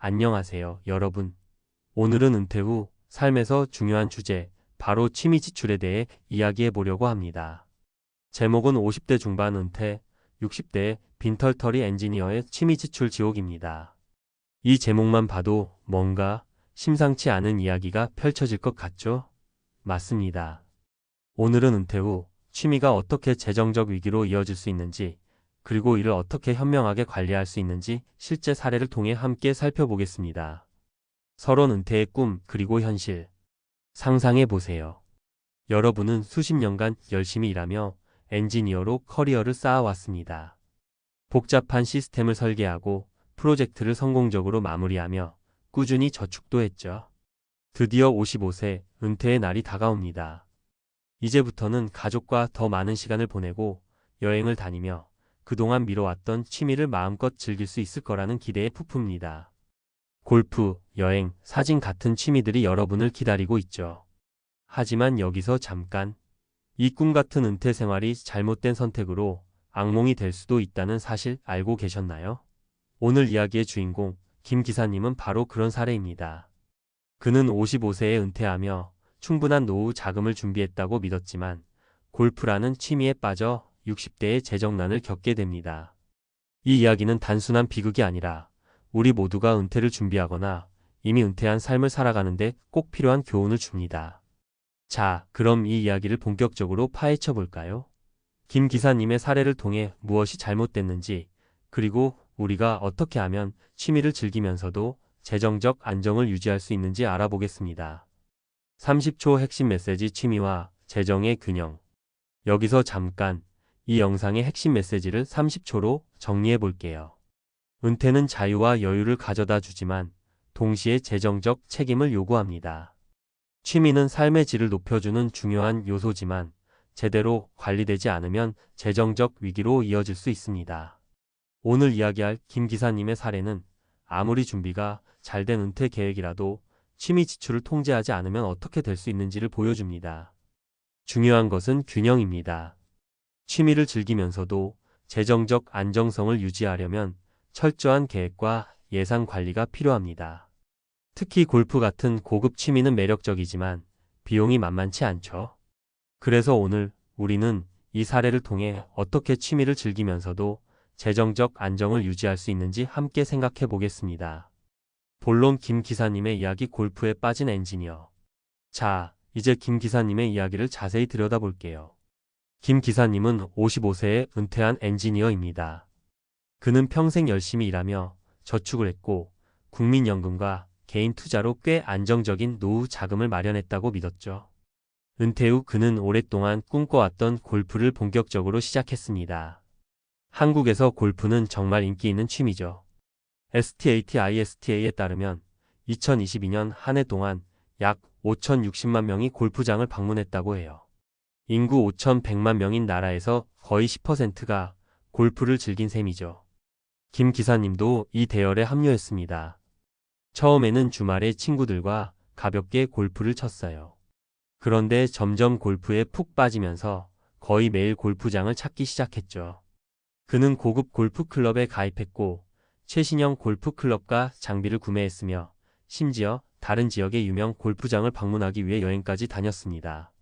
안녕하세요, 여러분. 오늘은 은퇴 후 삶에서 중요한 주제, 바로 취미 지출에 대해 이야기해 보려고 합니다. 제목은 50대 중반 은퇴, 60대 빈털터리 엔지니어의 취미 지출 지옥입니다. 이 제목만 봐도 뭔가 심상치 않은 이야기가 펼쳐질 것 같죠? 맞습니다. 오늘은 은퇴 후 취미가 어떻게 재정적 위기로 이어질 수 있는지, 그리고 이를 어떻게 현명하게 관리할 수 있는지 실제 사례를 통해 함께 살펴보겠습니다. 서론 은퇴의 꿈 그리고 현실. 상상해 보세요. 여러분은 수십 년간 열심히 일하며 엔지니어로 커리어를 쌓아왔습니다. 복잡한 시스템을 설계하고 프로젝트를 성공적으로 마무리하며 꾸준히 저축도 했죠. 드디어 55세 은퇴의 날이 다가옵니다. 이제부터는 가족과 더 많은 시간을 보내고 여행을 다니며 그동안 미뤄왔던 취미를 마음껏 즐길 수 있을 거라는 기대에 부푼니다. 골프, 여행, 사진 같은 취미들이 여러분을 기다리고 있죠. 하지만 여기서 잠깐, 이 꿈 같은 은퇴 생활이 잘못된 선택으로 악몽이 될 수도 있다는 사실 알고 계셨나요? 오늘 이야기의 주인공, 김 기사님은 바로 그런 사례입니다. 그는 55세에 은퇴하며 충분한 노후 자금을 준비했다고 믿었지만 골프라는 취미에 빠져 60대의 재정난을 겪게 됩니다. 이 이야기는 단순한 비극이 아니라 우리 모두가 은퇴를 준비하거나 이미 은퇴한 삶을 살아가는데 꼭 필요한 교훈을 줍니다. 자, 그럼 이 이야기를 본격적으로 파헤쳐 볼까요? 김 기사님의 사례를 통해 무엇이 잘못됐는지, 그리고 우리가 어떻게 하면 취미를 즐기면서도 재정적 안정을 유지할 수 있는지 알아보겠습니다. 30초 핵심 메시지 취미와 재정의 균형. 여기서 잠깐 이 영상의 핵심 메시지를 30초로 정리해 볼게요. 은퇴는 자유와 여유를 가져다 주지만 동시에 재정적 책임을 요구합니다. 취미는 삶의 질을 높여주는 중요한 요소지만 제대로 관리되지 않으면 재정적 위기로 이어질 수 있습니다. 오늘 이야기할 김 기사님의 사례는 아무리 준비가 잘된 은퇴 계획이라도 취미 지출을 통제하지 않으면 어떻게 될 수 있는지를 보여줍니다. 중요한 것은 균형입니다. 취미를 즐기면서도 재정적 안정성을 유지하려면 철저한 계획과 예산 관리가 필요합니다. 특히 골프 같은 고급 취미는 매력적이지만 비용이 만만치 않죠. 그래서 오늘 우리는 이 사례를 통해 어떻게 취미를 즐기면서도 재정적 안정을 유지할 수 있는지 함께 생각해 보겠습니다. 본론 김 기사님의 이야기 골프에 빠진 엔지니어. 자, 이제 김 기사님의 이야기를 자세히 들여다볼게요. 김 기사님은 55세에 은퇴한 엔지니어입니다. 그는 평생 열심히 일하며 저축을 했고 국민연금과 개인 투자로 꽤 안정적인 노후 자금을 마련했다고 믿었죠. 은퇴 후 그는 오랫동안 꿈꿔왔던 골프를 본격적으로 시작했습니다. 한국에서 골프는 정말 인기 있는 취미죠. STATISTA에 따르면 2022년 한 해 동안 약 5,060만 명이 골프장을 방문했다고 해요. 인구 5,100만 명인 나라에서 거의 10%가 골프를 즐긴 셈이죠. 김 기사님도 이 대열에 합류했습니다. 처음에는 주말에 친구들과 가볍게 골프를 쳤어요. 그런데 점점 골프에 푹 빠지면서 거의 매일 골프장을 찾기 시작했죠. 그는 고급 골프 클럽에 가입했고 최신형 골프 클럽과 장비를 구매했으며 심지어 다른 지역의 유명 골프장을 방문하기 위해 여행까지 다녔습니다.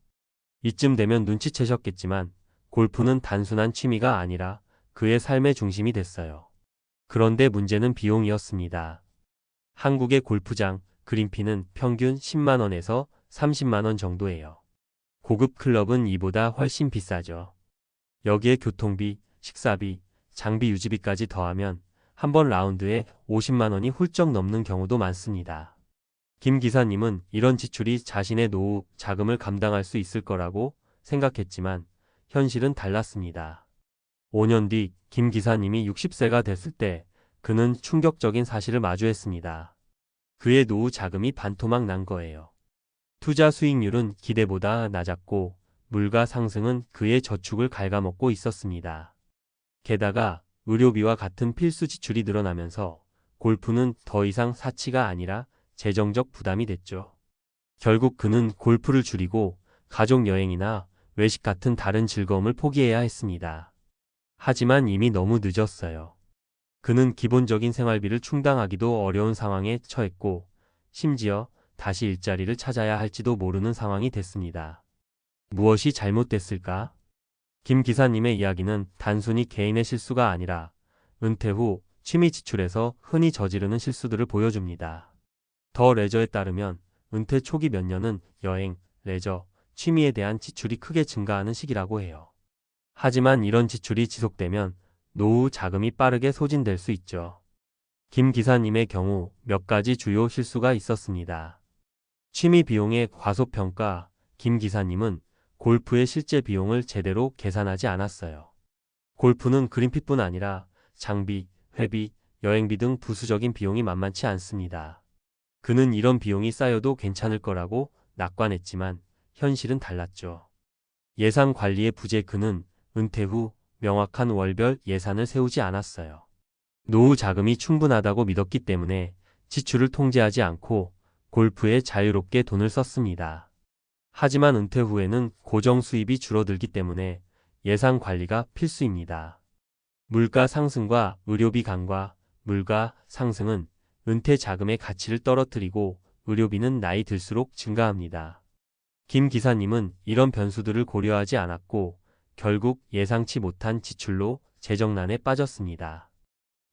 이쯤 되면 눈치채셨겠지만 골프는 단순한 취미가 아니라 그의 삶의 중심이 됐어요. 그런데 문제는 비용이었습니다. 한국의 골프장, 그린피는 평균 10만 원에서 30만 원 정도예요. 고급 클럽은 이보다 훨씬 비싸죠. 여기에 교통비, 식사비, 장비 유지비까지 더하면 한 번 라운드에 50만 원이 훌쩍 넘는 경우도 많습니다. 김 기사님은 이런 지출이 자신의 노후 자금을 감당할 수 있을 거라고 생각했지만 현실은 달랐습니다. 5년 뒤 김 기사님이 60세가 됐을 때 그는 충격적인 사실을 마주했습니다. 그의 노후 자금이 반토막 난 거예요. 투자 수익률은 기대보다 낮았고 물가 상승은 그의 저축을 갉아먹고 있었습니다. 게다가 의료비와 같은 필수 지출이 늘어나면서 골프는 더 이상 사치가 아니라 재정적 부담이 됐죠. 결국 그는 골프를 줄이고 가족 여행이나 외식 같은 다른 즐거움을 포기해야 했습니다. 하지만 이미 너무 늦었어요. 그는 기본적인 생활비를 충당하기도 어려운 상황에 처했고 심지어 다시 일자리를 찾아야 할지도 모르는 상황이 됐습니다. 무엇이 잘못됐을까? 김 기사님의 이야기는 단순히 개인의 실수가 아니라 은퇴 후 취미 지출에서 흔히 저지르는 실수들을 보여줍니다. 더 레저에 따르면 은퇴 초기 몇 년은 여행, 레저, 취미에 대한 지출이 크게 증가하는 시기라고 해요. 하지만 이런 지출이 지속되면 노후 자금이 빠르게 소진될 수 있죠. 김 기사님의 경우 몇 가지 주요 실수가 있었습니다. 취미 비용의 과소평가. 김 기사님은 골프의 실제 비용을 제대로 계산하지 않았어요. 골프는 그린피뿐 아니라 장비, 회비, 여행비 등 부수적인 비용이 만만치 않습니다. 그는 이런 비용이 쌓여도 괜찮을 거라고 낙관했지만 현실은 달랐죠. 예산 관리의 부재. 그는 은퇴 후 명확한 월별 예산을 세우지 않았어요. 노후 자금이 충분하다고 믿었기 때문에 지출을 통제하지 않고 골프에 자유롭게 돈을 썼습니다. 하지만 은퇴 후에는 고정 수입이 줄어들기 때문에 예산 관리가 필수입니다. 물가 상승과 의료비 간과. 물가 상승은 은퇴 자금의 가치를 떨어뜨리고 의료비는 나이 들수록 증가합니다. 김 기사님은 이런 변수들을 고려하지 않았고 결국 예상치 못한 지출로 재정난에 빠졌습니다.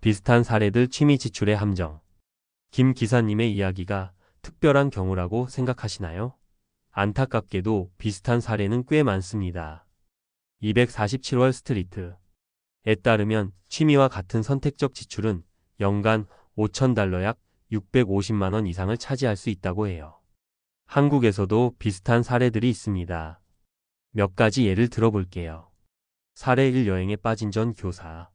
비슷한 사례들. 취미 지출의 함정. 김 기사님의 이야기가 특별한 경우라고 생각하시나요? 안타깝게도 비슷한 사례는 꽤 많습니다. 247월 스트리트에 따르면 취미와 같은 선택적 지출은 연간 $5,000 약 650만 원 이상을 차지할 수 있다고 해요. 한국에서도 비슷한 사례들이 있습니다. 몇 가지 예를 들어볼게요. 사례 1. 여행에 빠진 전 교사.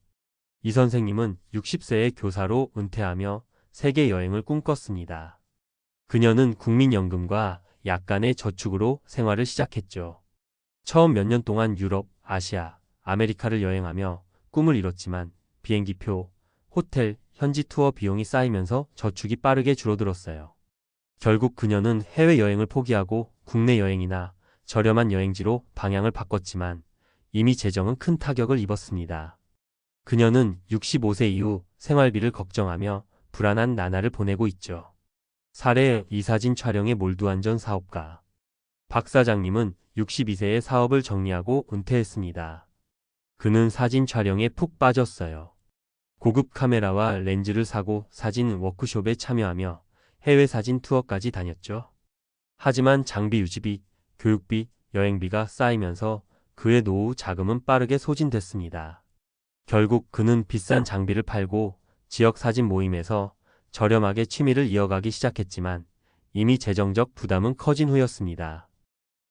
이 선생님은 60세에 교사로 은퇴하며 세계 여행을 꿈꿨습니다. 그녀는 국민연금과 약간의 저축으로 생활을 시작했죠. 처음 몇 년 동안 유럽, 아시아, 아메리카를 여행하며 꿈을 이뤘지만 비행기표, 호텔, 현지 투어 비용이 쌓이면서 저축이 빠르게 줄어들었어요. 결국 그녀는 해외여행을 포기하고 국내 여행이나 저렴한 여행지로 방향을 바꿨지만 이미 재정은 큰 타격을 입었습니다. 그녀는 65세 이후 생활비를 걱정하며 불안한 나날을 보내고 있죠. 사례. 이 사진 촬영에 몰두한 전 사업가. 박 사장님은 62세에 사업을 정리하고 은퇴했습니다. 그는 사진 촬영에 푹 빠졌어요. 고급 카메라와 렌즈를 사고 사진 워크숍에 참여하며 해외 사진 투어까지 다녔죠. 하지만 장비 유지비, 교육비, 여행비가 쌓이면서 그의 노후 자금은 빠르게 소진됐습니다. 결국 그는 비싼 장비를 팔고 지역 사진 모임에서 저렴하게 취미를 이어가기 시작했지만 이미 재정적 부담은 커진 후였습니다.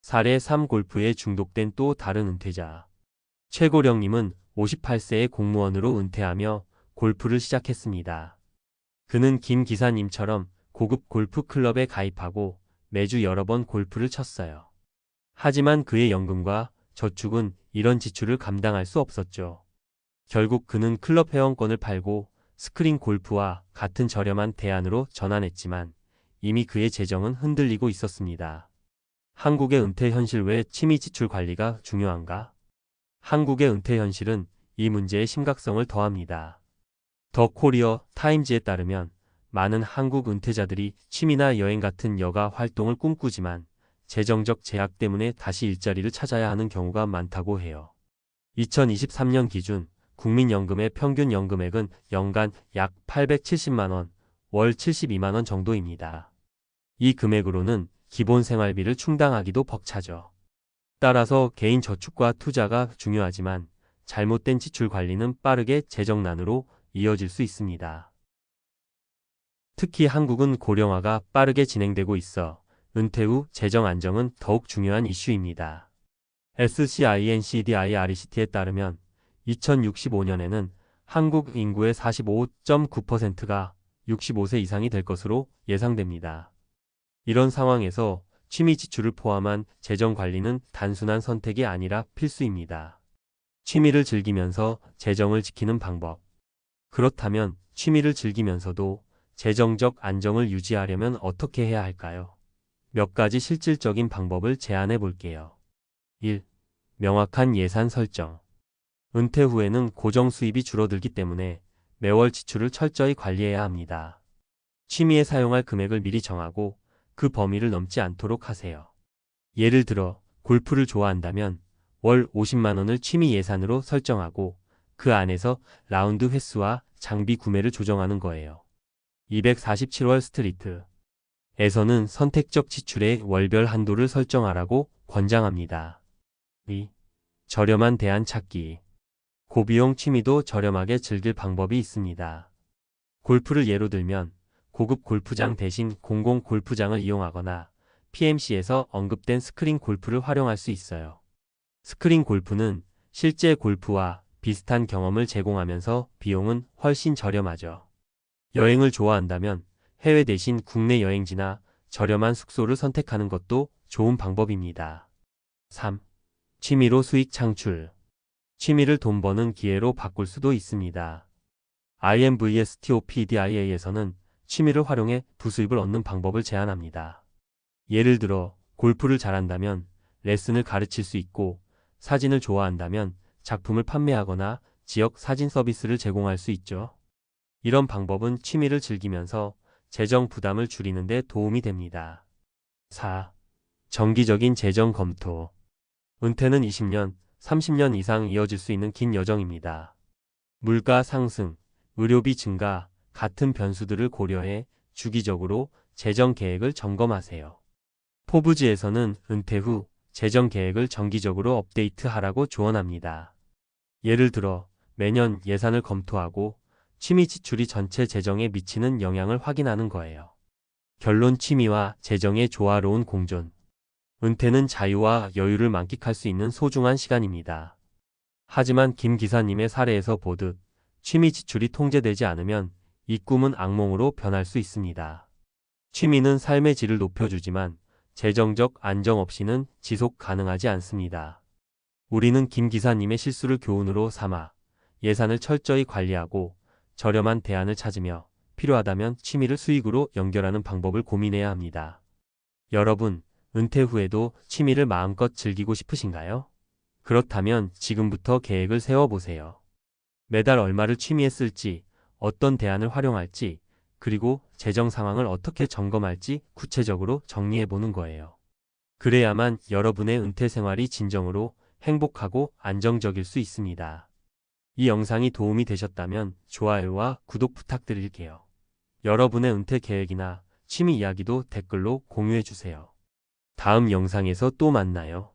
사례 3. 골프에 중독된 또 다른 은퇴자. 최고령님은 58세에 공무원으로 은퇴하며 골프를 시작했습니다. 그는 김 기사님처럼 고급 골프 클럽에 가입하고 매주 여러 번 골프를 쳤어요. 하지만 그의 연금과 저축은 이런 지출을 감당할 수 없었죠. 결국 그는 클럽 회원권을 팔고 스크린 골프와 같은 저렴한 대안으로 전환했지만 이미 그의 재정은 흔들리고 있었습니다. 한국의 은퇴 현실. 왜 취미 지출 관리가 중요한가? 한국의 은퇴 현실은 이 문제의 심각성을 더합니다. 더 코리어 타임즈에 따르면 많은 한국 은퇴자들이 취미나 여행 같은 여가 활동을 꿈꾸지만 재정적 제약 때문에 다시 일자리를 찾아야 하는 경우가 많다고 해요. 2023년 기준 국민연금의 평균 연금액은 연간 약 870만 원, 월 72만 원 정도입니다. 이 금액으로는 기본 생활비를 충당하기도 벅차죠. 따라서 개인 저축과 투자가 중요하지만 잘못된 지출 관리는 빠르게 재정난으로 이어질 수 있습니다. 특히 한국은 고령화가 빠르게 진행되고 있어 은퇴 후 재정 안정은 더욱 중요한 이슈입니다. SCINCDIRECT에 따르면 2065년에는 한국 인구의 45.9%가 65세 이상이 될 것으로 예상됩니다. 이런 상황에서 취미 지출을 포함한 재정 관리는 단순한 선택이 아니라 필수입니다. 취미를 즐기면서 재정을 지키는 방법. 그렇다면 취미를 즐기면서도 재정적 안정을 유지하려면 어떻게 해야 할까요? 몇 가지 실질적인 방법을 제안해 볼게요. 1. 명확한 예산 설정. 은퇴 후에는 고정 수입이 줄어들기 때문에 매월 지출을 철저히 관리해야 합니다. 취미에 사용할 금액을 미리 정하고 그 범위를 넘지 않도록 하세요. 예를 들어 골프를 좋아한다면 월 50만 원을 취미 예산으로 설정하고 그 안에서 라운드 횟수와 장비 구매를 조정하는 거예요. 247월 스트리트에서는 선택적 지출의 월별 한도를 설정하라고 권장합니다. 2. 저렴한 대안 찾기. 고비용 취미도 저렴하게 즐길 방법이 있습니다. 골프를 예로 들면 고급 골프장 대신 공공 골프장을 이용하거나 PMC에서 언급된 스크린 골프를 활용할 수 있어요. 스크린 골프는 실제 골프와 비슷한 경험을 제공하면서 비용은 훨씬 저렴하죠. 여행을 좋아한다면 해외 대신 국내 여행지나 저렴한 숙소를 선택하는 것도 좋은 방법입니다. 3. 취미로 수익 창출. 취미를 돈 버는 기회로 바꿀 수도 있습니다. IMVSTOPDIA에서는 취미를 활용해 부수입을 얻는 방법을 제안합니다. 예를 들어 골프를 잘한다면 레슨을 가르칠 수 있고 사진을 좋아한다면 작품을 판매하거나 지역 사진 서비스를 제공할 수 있죠. 이런 방법은 취미를 즐기면서 재정 부담을 줄이는 데 도움이 됩니다. 4. 정기적인 재정 검토. 은퇴는 20년, 30년 이상 이어질 수 있는 긴 여정입니다. 물가 상승, 의료비 증가 같은 변수들을 고려해 주기적으로 재정 계획을 점검하세요. 포브즈에서는 은퇴 후 재정 계획을 정기적으로 업데이트하라고 조언합니다. 예를 들어 매년 예산을 검토하고 취미 지출이 전체 재정에 미치는 영향을 확인하는 거예요. 결론 취미와 재정의 조화로운 공존. 은퇴는 자유와 여유를 만끽할 수 있는 소중한 시간입니다. 하지만 김 기사님의 사례에서 보듯 취미 지출이 통제되지 않으면 이 꿈은 악몽으로 변할 수 있습니다. 취미는 삶의 질을 높여주지만 재정적 안정 없이는 지속 가능하지 않습니다. 우리는 김 기사님의 실수를 교훈으로 삼아 예산을 철저히 관리하고 저렴한 대안을 찾으며 필요하다면 취미를 수익으로 연결하는 방법을 고민해야 합니다. 여러분, 은퇴 후에도 취미를 마음껏 즐기고 싶으신가요? 그렇다면 지금부터 계획을 세워보세요. 매달 얼마를 취미에 쓸지, 어떤 대안을 활용할지, 그리고 재정 상황을 어떻게 점검할지 구체적으로 정리해보는 거예요. 그래야만 여러분의 은퇴 생활이 진정으로 행복하고 안정적일 수 있습니다. 이 영상이 도움이 되셨다면 좋아요와 구독 부탁드릴게요. 여러분의 은퇴 계획이나 취미 이야기도 댓글로 공유해주세요. 다음 영상에서 또 만나요.